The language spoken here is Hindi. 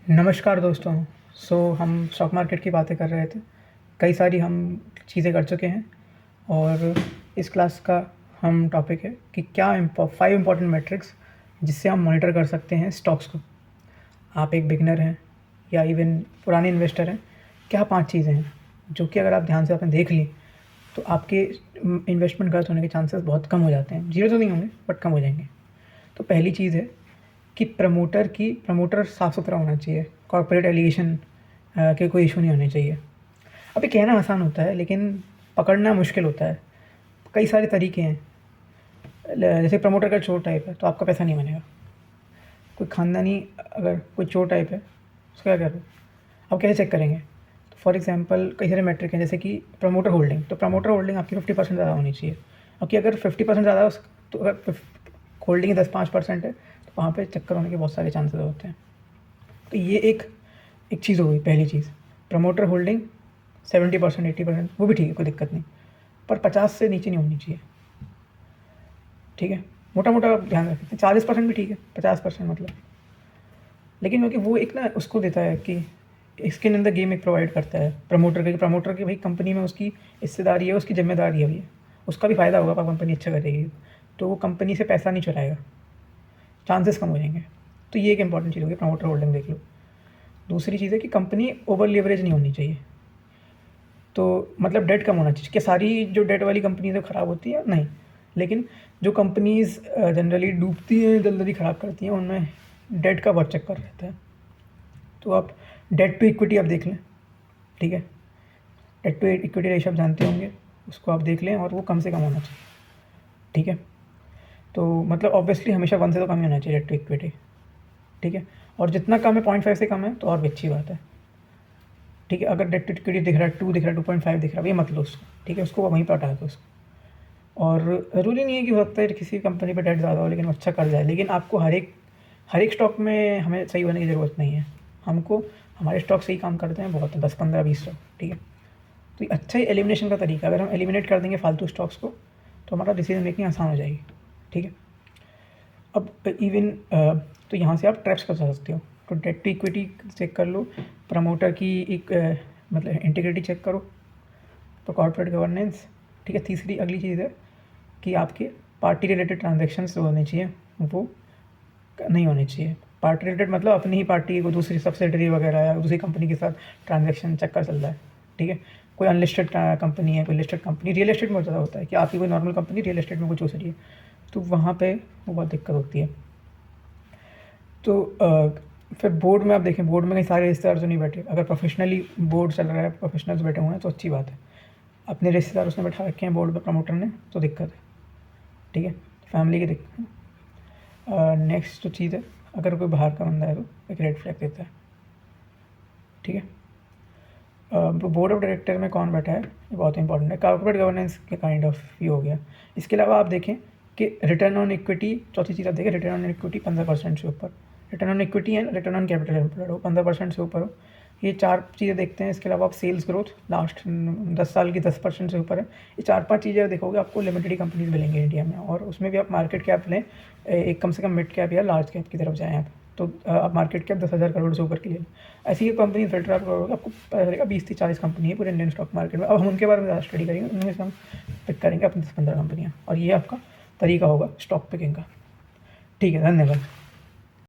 नमस्कार दोस्तों। हम स्टॉक मार्केट की बातें कर रहे थे। कई सारी हम चीज़ें कर चुके हैं और इस क्लास का हम टॉपिक है कि क्या 5 इम्पॉर्टेंट मैट्रिक्स जिससे हम मॉनिटर कर सकते हैं स्टॉक्स को। आप एक बिगनर हैं या इवन पुराने इन्वेस्टर हैं, क्या 5 चीज़ें हैं जो कि अगर आप ध्यान से आपने देख ली तो आपके इन्वेस्टमेंट गलत होने के चांसेस बहुत कम हो जाते हैं। ज़ीरो तो नहीं होंगे बट कम हो जाएंगे। तो पहली चीज़ है कि प्रमोटर साफ़ सुथरा होना चाहिए। कॉर्पोरेट एलिगेशन के कोई इशू नहीं होने चाहिए। अब ये कहना आसान होता है लेकिन पकड़ना मुश्किल होता है। कई सारे तरीके हैं। जैसे प्रमोटर का चोर टाइप है तो आपका पैसा नहीं बनेगा। कोई ख़ानदानी अगर कोई चोर टाइप है उसका क्या करो, आप कैसे चेक करेंगे? तो फॉर एग्जांपल कई सारे मैट्रिक हैं, जैसे कि प्रमोटर होल्डिंग। तो प्रमोटर होल्डिंग आपकी 50% ज़्यादा होनी चाहिए। आपकी अगर 50% ज़्यादा तो अगर होल्डिंग 10-5% है तो वहाँ पे चक्कर होने के बहुत सारे चांसेस होते हैं। तो ये एक एक चीज़ हो गई, पहली चीज़। प्रमोटर होल्डिंग 70% 80% वो भी ठीक है, कोई दिक्कत नहीं, पर 50 से नीचे नहीं होनी चाहिए। ठीक है, मोटा मोटा ध्यान रखें। 40% भी ठीक है, 50% मतलब। लेकिन क्योंकि वो एक ना उसको देता है कि स्किन इन द गेम एक प्रोवाइड करता है प्रमोटर की भाई कंपनी में उसकी हिस्सेदारी है, उसकी जिम्मेदारी है भैया, उसका भी फ़ायदा होगा। कंपनी अच्छा करेगी तो वो कंपनी से पैसा नहीं चुराएगा, चांसेस कम हो जाएंगे। तो ये एक इंपॉर्टेंट चीज़ होगी, प्रमोटर होल्डिंग देख लो। दूसरी चीज़ है कि कंपनी ओवर लीवरेज नहीं होनी चाहिए। तो मतलब डेट कम होना चाहिए। क्या सारी जो डेट वाली कंपनीज है ख़राब होती है? नहीं, लेकिन जो कंपनीज़ जनरली डूबती हैं, जल्दी ख़राब करती हैं, उनमें डेट का बहुत चक्कर रहता है। तो आप डेट टू इक्विटी आप देख लें। ठीक है, डेट टू इक्विटी रेशियो आप जानते होंगे, उसको आप देख लें और वो कम से कम होना चाहिए। ठीक है, तो मतलब ऑब्वियसली हमेशा 1 से तो कम ही होना चाहिए डेट टू इक्विटी। ठीक है, और जितना कम है 0.5 से कम है तो और भी अच्छी बात है। ठीक है, अगर डेट टू इक्विटी दिख रहा है 2 दिख रहा है 2.5 दिख रहा है, ये मत लो उसको। ठीक है, उसको वहीं पर हटा दो उसको। और ज़रूरी नहीं है कि हो सकता है किसी कंपनी पे डेट ज़्यादा हो लेकिन अच्छा कर जाए, लेकिन आपको हर एक स्टॉक में हमें सही होने की ज़रूरत नहीं है। हमको हमारे स्टॉक सही काम करते हैं बहुत है, 10 15 20 स्टॉक। ठीक है, तो ये अच्छा ही एलिमिनेशन का तरीका। अगर हम एलिमिनेट कर देंगे फालतू स्टॉक्स को तो हमारा डिसीजन मेकिंग आसान हो जाएगी। ठीक है, अब इवन तो यहाँ से आप ट्रैप्स कर सकते हो। तो डेट टू इक्विटी चेक कर लो, प्रमोटर की एक मतलब इंटीग्रिटी चेक करो, तो कॉर्पोरेट गवर्नेंस। ठीक है, तीसरी अगली चीज़ है कि आपके पार्टी रिलेटेड ट्रांजेक्शन्स जो होने चाहिए वो नहीं होने चाहिए। पार्टी रिलेटेड मतलब अपनी ही पार्टी को दूसरी सब्सिडरी वगैरह या दूसरी कंपनी के साथ ट्रांजेक्शन चक्कर चल रहा है। ठीक है, कोई अनलिस्टेड कंपनी है, कोई लिस्टेड कंपनी। रियल एस्टेट में ज़्यादा होता है कि आपकी कोई नॉर्मल कंपनी रियल एस्टेट में कुछ हो रही है तो वहाँ पे वो बहुत दिक्कत होती है। तो फिर बोर्ड में आप देखें, बोर्ड में कई सारे रिश्तेदार तो नहीं बैठे। अगर प्रोफेशनली बोर्ड चल रहा है, प्रोफेशनल्स बैठे हुए हैं तो अच्छी बात है। अपने रिश्तेदार उसने बैठा रखे हैं बोर्ड पे प्रमोटर ने तो दिक्कत है। ठीक है, फैमिली की दिक्कत है। नेक्स्ट जो चीज़ है, अगर कोई बाहर का बंदा है तो एक रेड फ्लैग देता है। ठीक है, बोर्ड ऑफ डायरेक्टर में कौन बैठा है ये बहुत इंपॉर्टेंट है। कॉर्पोरेट गवर्नेंस के काइंड ऑफ ये हो गया। इसके अलावा आप देखें कि रिटर्न ऑन इक्विटी, चौथी चीज़ आप देखें, रिटर्न ऑन इक्विटी 15% से ऊपर। Return on equity and return on capital employed हो 15% से ऊपर हो। ये 4 चीज़ें देखते हैं। इसके अलावा आप सेल्स ग्रोथ लास्ट 10 साल की 10% से ऊपर है। ये 4-5 चीज़ें देखोगे आपको लिमिटेड कंपनीज मिलेंगी इंडिया में, और उसमें भी आप मार्केट कैप लें, एक कम से कम मिड कैप या लार्ज कैप की तरफ जाएँ आप, तो आप मार्केट कैप 10,000 करोड़ से ऊपर की ले लें। ऐसी ही कंपनी फिल्टर आप करोगे आपको पता चलेगा 20 से 40 कंपनी है पूरे इंडियन स्टॉक मार्केट में। अब हम उनके बारे में ज़्यादा स्टडी करेंगे, उनमें से हम पिक करेंगे अपनी 10-15 कंपनियाँ, और ये आपका तरीका होगा स्टॉक पिकिंग का। ठीक है, धन्यवाद।